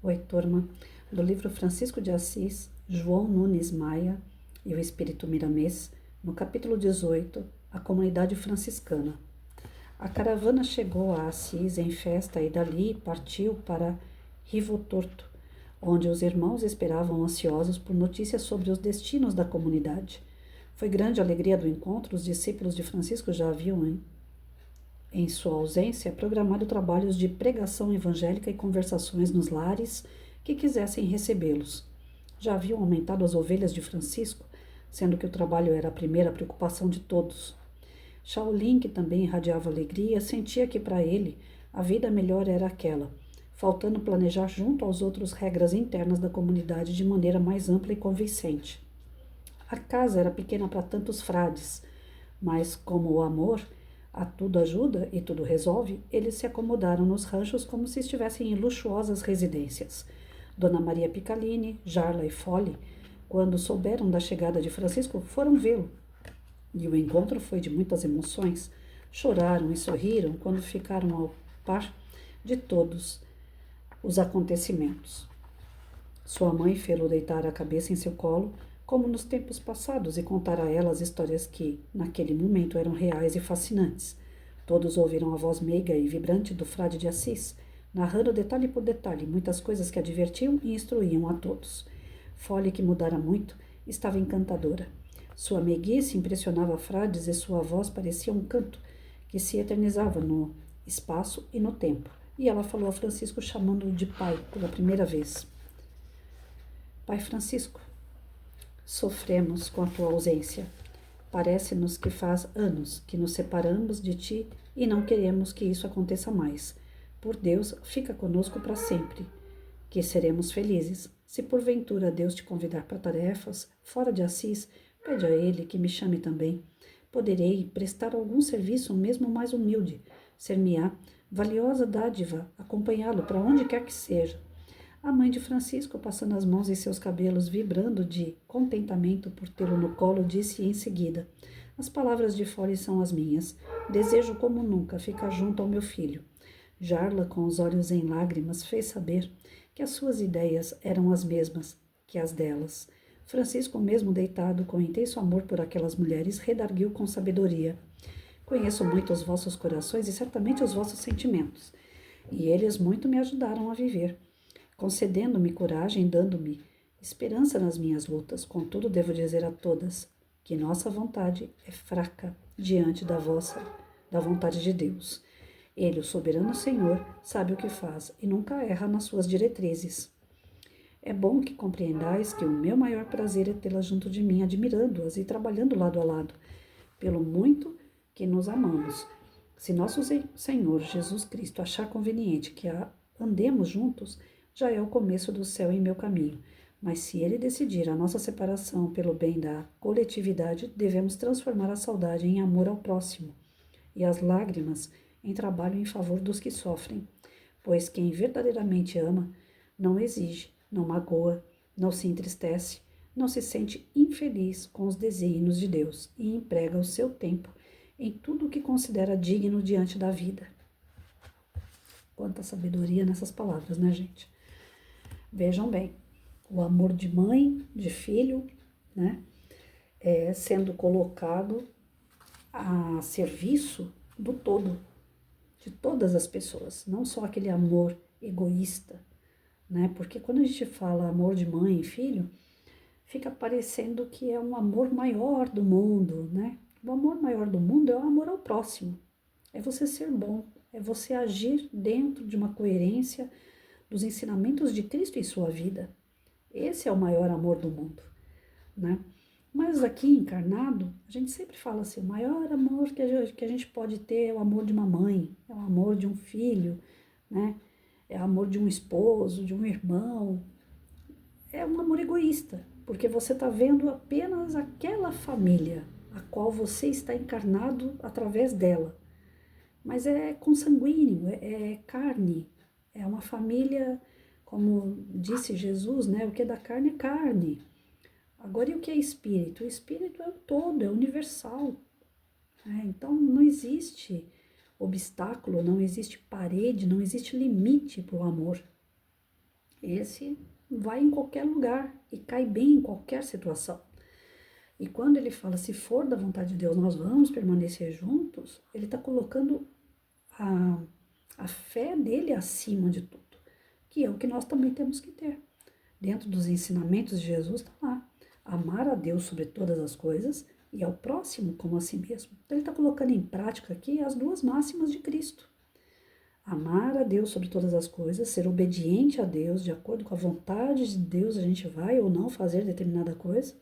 Oi, turma, do livro Francisco de Assis, João Nunes Maia e o Espírito Miramês, no capítulo 18, a comunidade franciscana. A caravana chegou a Assis em festa e dali partiu para Rivo Torto, onde os irmãos esperavam ansiosos por notícias sobre os destinos da comunidade. Foi grande a alegria do encontro, os discípulos de Francisco já haviam em sua ausência, programado trabalhos de pregação evangélica e conversações nos lares que quisessem recebê-los. Já haviam aumentado as ovelhas de Francisco, sendo que o trabalho era a primeira preocupação de todos. Shaolin, que também irradiava alegria, sentia que para ele a vida melhor era aquela, faltando planejar junto aos outros regras internas da comunidade de maneira mais ampla e convincente. A casa era pequena para tantos frades, mas como o amor a tudo ajuda e tudo resolve, eles se acomodaram nos ranchos como se estivessem em luxuosas residências. Dona Maria Picalini, Jarla e Fole, quando souberam da chegada de Francisco, foram vê-lo. E o encontro foi de muitas emoções. Choraram e sorriram quando ficaram ao par de todos os acontecimentos. Sua mãe fê-lo deitar a cabeça em seu colo, como nos tempos passados, e contar a ela as histórias que, naquele momento, eram reais e fascinantes. Todos ouviram a voz meiga e vibrante do frade de Assis, narrando detalhe por detalhe muitas coisas que advertiam e instruíam a todos. Fole, que mudara muito, estava encantadora. Sua meiguice impressionava frades e sua voz parecia um canto que se eternizava no espaço e no tempo. E ela falou a Francisco chamando-o de pai pela primeira vez. Pai Francisco, sofremos com a tua ausência. Parece-nos que faz anos que nos separamos de ti e não queremos que isso aconteça mais. Por Deus, fica conosco para sempre, que seremos felizes. Se porventura Deus te convidar para tarefas fora de Assis, pede a Ele que me chame também. Poderei prestar algum serviço, mesmo mais humilde. Ser-me-á valiosa dádiva acompanhá-lo para onde quer que seja. A mãe de Francisco, passando as mãos em seus cabelos, vibrando de contentamento por tê-lo no colo, disse em seguida: as palavras de Fole são as minhas. Desejo como nunca ficar junto ao meu filho. Jarla, com os olhos em lágrimas, fez saber que as suas ideias eram as mesmas que as delas. Francisco, mesmo deitado com intenso amor por aquelas mulheres, redarguiu com sabedoria: conheço muito os vossos corações e certamente os vossos sentimentos, e eles muito me ajudaram a viver, concedendo-me coragem, dando-me esperança nas minhas lutas. Contudo, devo dizer a todas que nossa vontade é fraca diante da vontade de Deus. Ele, o soberano Senhor, sabe o que faz e nunca erra nas suas diretrizes. É bom que compreendais que o meu maior prazer é tê-las junto de mim, admirando-as e trabalhando lado a lado, pelo muito que nos amamos. Se nosso Senhor Jesus Cristo achar conveniente que andemos juntos, já é o começo do céu em meu caminho. Mas se ele decidir a nossa separação pelo bem da coletividade, devemos transformar a saudade em amor ao próximo e as lágrimas em trabalho em favor dos que sofrem. Pois quem verdadeiramente ama não exige, não magoa, não se entristece, não se sente infeliz com os desígnios de Deus e emprega o seu tempo em tudo o que considera digno diante da vida. Quanta sabedoria nessas palavras, né, gente? Vejam bem, o amor de mãe, de filho, né, sendo colocado a serviço do todo, de todas as pessoas, não só aquele amor egoísta, né, porque quando a gente fala amor de mãe e filho, fica parecendo que é um amor maior do mundo, né? O amor maior do mundo é o amor ao próximo, é você ser bom, é você agir dentro de uma coerência dos ensinamentos de Cristo em sua vida. Esse é o maior amor do mundo, né? Mas aqui encarnado, a gente sempre fala assim, o maior amor que a gente pode ter é o amor de uma mãe, é o amor de um filho, né? É o amor de um esposo, de um irmão. É um amor egoísta, porque você está vendo apenas aquela família a qual você está encarnado através dela. Mas é consanguíneo, é carne, é uma família, como disse Jesus, né? O que é da carne é carne. Agora, e o que é espírito? O espírito é o todo, é universal. Né? Então, não existe obstáculo, não existe parede, não existe limite para o amor. Esse vai em qualquer lugar e cai bem em qualquer situação. E quando ele fala, se for da vontade de Deus, nós vamos permanecer juntos, ele está colocando a, a fé dele acima de tudo, que é o que nós também temos que ter. Dentro dos ensinamentos de Jesus está lá, amar a Deus sobre todas as coisas e ao próximo como a si mesmo. Então ele está colocando em prática aqui as duas máximas de Cristo. Amar a Deus sobre todas as coisas, ser obediente a Deus, de acordo com a vontade de Deus, a gente vai ou não fazer determinada coisa.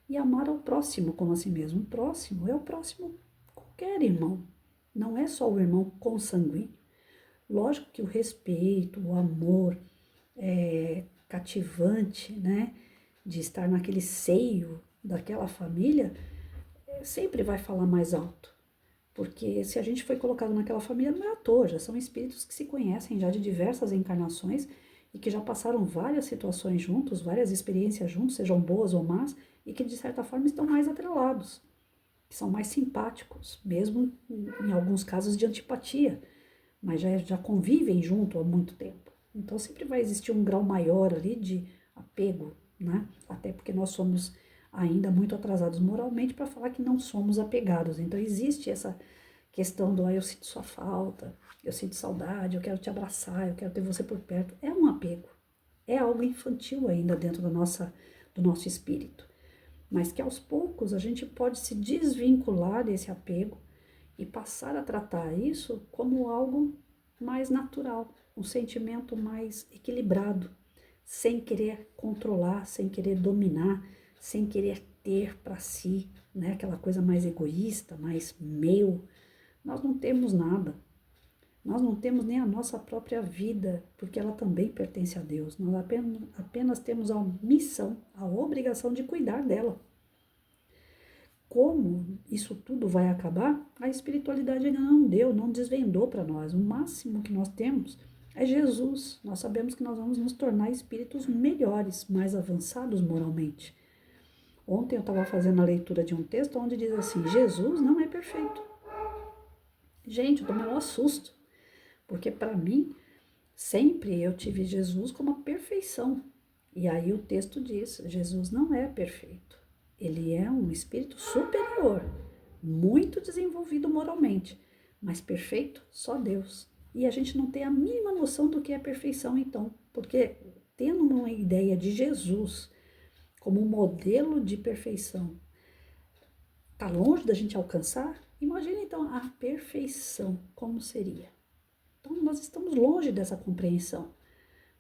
E amar ao próximo como a si mesmo. O próximo é o próximo qualquer irmão. Não é só o irmão consanguíneo. Lógico que o respeito, o amor cativante, né? De estar naquele seio daquela família, sempre vai falar mais alto. Porque se a gente foi colocado naquela família, não é à toa, já são espíritos que se conhecem já de diversas encarnações e que já passaram várias situações juntos, várias experiências juntos, sejam boas ou más, e que de certa forma estão mais atrelados, que são mais simpáticos, mesmo em alguns casos de antipatia, mas já convivem junto há muito tempo. Então sempre vai existir um grau maior ali de apego, né? Até porque nós somos ainda muito atrasados moralmente para falar que não somos apegados. Então existe essa questão do eu sinto sua falta, eu sinto saudade, eu quero te abraçar, eu quero ter você por perto. É um apego. É algo infantil ainda dentro do nosso espírito. Mas que aos poucos a gente pode se desvincular desse apego e passar a tratar isso como algo mais natural, um sentimento mais equilibrado, sem querer controlar, sem querer dominar, sem querer ter para si, né? Aquela coisa mais egoísta, mais meu. Nós não temos nada. Nós não temos nem a nossa própria vida, porque ela também pertence a Deus. Nós apenas temos a missão, a obrigação de cuidar dela. Como isso tudo vai acabar, a espiritualidade ainda não deu, não desvendou para nós. O máximo que nós temos é Jesus. Nós sabemos que nós vamos nos tornar espíritos melhores, mais avançados moralmente. Ontem eu estava fazendo a leitura de um texto onde diz assim: Jesus não é perfeito. Gente, eu tomei um susto, porque para mim, sempre eu tive Jesus como a perfeição. E aí o texto diz: Jesus não é perfeito. Ele é um espírito superior, muito desenvolvido moralmente, mas perfeito só Deus. E a gente não tem a mínima noção do que é perfeição, então, porque tendo uma ideia de Jesus como um modelo de perfeição, está longe da gente alcançar, imagina então a perfeição, como seria. Então, nós estamos longe dessa compreensão.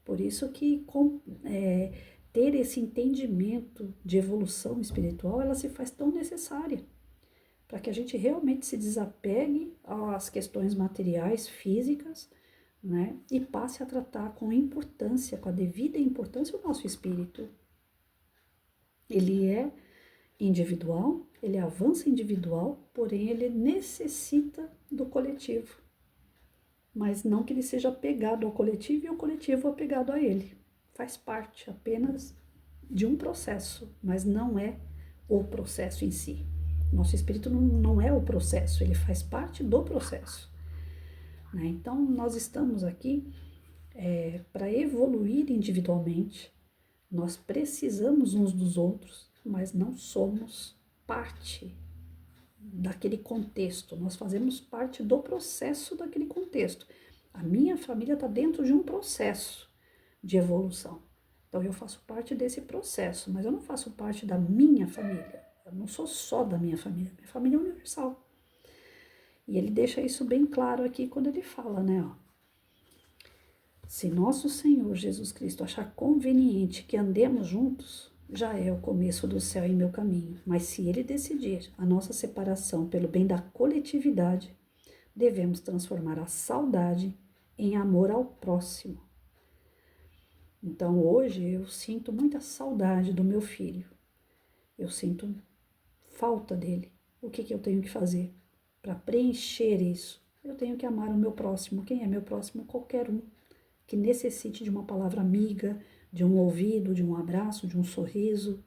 Por isso que ter esse entendimento de evolução espiritual, ela se faz tão necessária, para que a gente realmente se desapegue às questões materiais, físicas, né? E passe a tratar com importância, com a devida importância, o nosso espírito. Ele é individual, ele avança individual, porém ele necessita do coletivo. Mas não que ele seja apegado ao coletivo e o coletivo apegado a ele. Faz parte apenas de um processo, mas não é o processo em si. Nosso espírito não é o processo, ele faz parte do processo. Né? Então, nós estamos aqui para evoluir individualmente. Nós precisamos uns dos outros, mas não somos parte daquele contexto. Nós fazemos parte do processo daquele contexto. A minha família está dentro de um processo de evolução. Então, eu faço parte desse processo, mas eu não faço parte da minha família. Eu não sou só da minha família. Minha família é universal. E ele deixa isso bem claro aqui quando ele fala, né? Ó, se nosso Senhor Jesus Cristo achar conveniente que andemos juntos, já é o começo do céu em meu caminho. Mas se ele decidir a nossa separação pelo bem da coletividade, devemos transformar a saudade em amor ao próximo. Então hoje eu sinto muita saudade do meu filho. Eu sinto falta dele. O que eu tenho que fazer para preencher isso? Eu tenho que amar o meu próximo. Quem é meu próximo? Qualquer um que necessite de uma palavra amiga, de um ouvido, de um abraço, de um sorriso,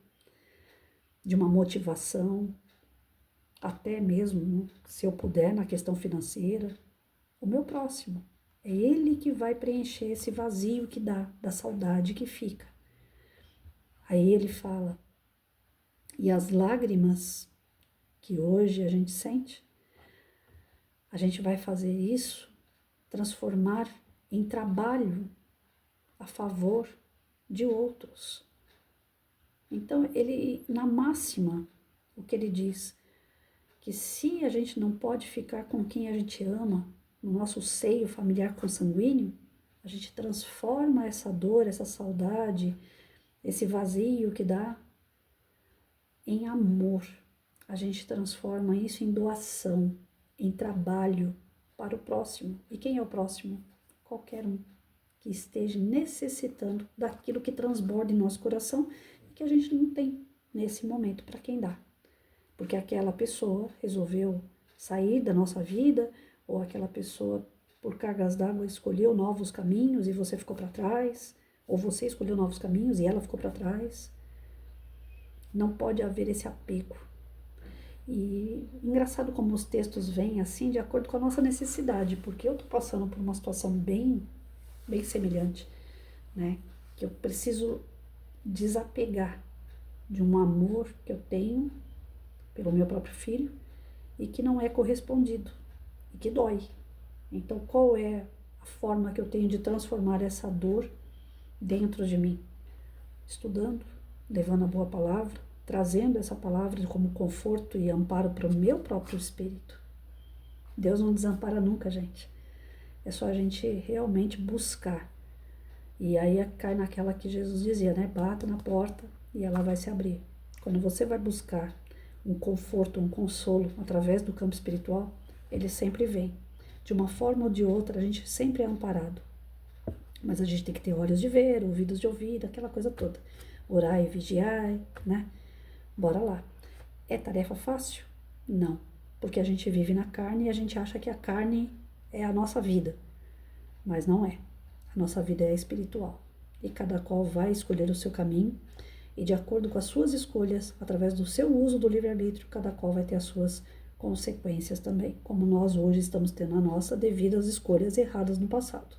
de uma motivação, até mesmo, se eu puder, na questão financeira, o meu próximo. É Ele que vai preencher esse vazio que dá, da saudade que fica. Aí ele fala, e as lágrimas que hoje a gente sente, a gente vai fazer isso, transformar em trabalho a favor de outros. Então, ele, na máxima, o que ele diz, que se a gente não pode ficar com quem a gente ama, no nosso seio familiar consanguíneo, a gente transforma essa dor, essa saudade, esse vazio que dá, em amor. A gente transforma isso em doação, em trabalho para o próximo. E quem é o próximo? Qualquer um que esteja necessitando daquilo que transborda em nosso coração e que a gente não tem nesse momento para quem dá. Porque aquela pessoa resolveu sair da nossa vida, ou aquela pessoa, por cargas d'água, escolheu novos caminhos e você ficou para trás, ou você escolheu novos caminhos e ela ficou para trás. Não pode haver esse apego. E engraçado como os textos vêm assim, de acordo com a nossa necessidade, porque eu estou passando por uma situação bem semelhante, né? Que eu preciso desapegar de um amor que eu tenho pelo meu próprio filho e que não é correspondido e que dói. Então, qual é a forma que eu tenho de transformar essa dor dentro de mim? Estudando, levando a boa palavra, trazendo essa palavra como conforto e amparo para o meu próprio espírito. Deus não desampara nunca, gente. É só a gente realmente buscar. E aí cai naquela que Jesus dizia, né? Bata na porta e ela vai se abrir. Quando você vai buscar um conforto, um consolo através do campo espiritual, ele sempre vem. De uma forma ou de outra, a gente sempre é amparado. Mas a gente tem que ter olhos de ver, ouvidos de ouvir, aquela coisa toda. Orai e vigiai, né? Bora lá. É tarefa fácil? Não. Porque a gente vive na carne e a gente acha que a carne é a nossa vida. Mas não é. A nossa vida é espiritual. E cada qual vai escolher o seu caminho. E de acordo com as suas escolhas, através do seu uso do livre-arbítrio, cada qual vai ter as suas consequências também. Como nós hoje estamos tendo a nossa devido às escolhas erradas no passado.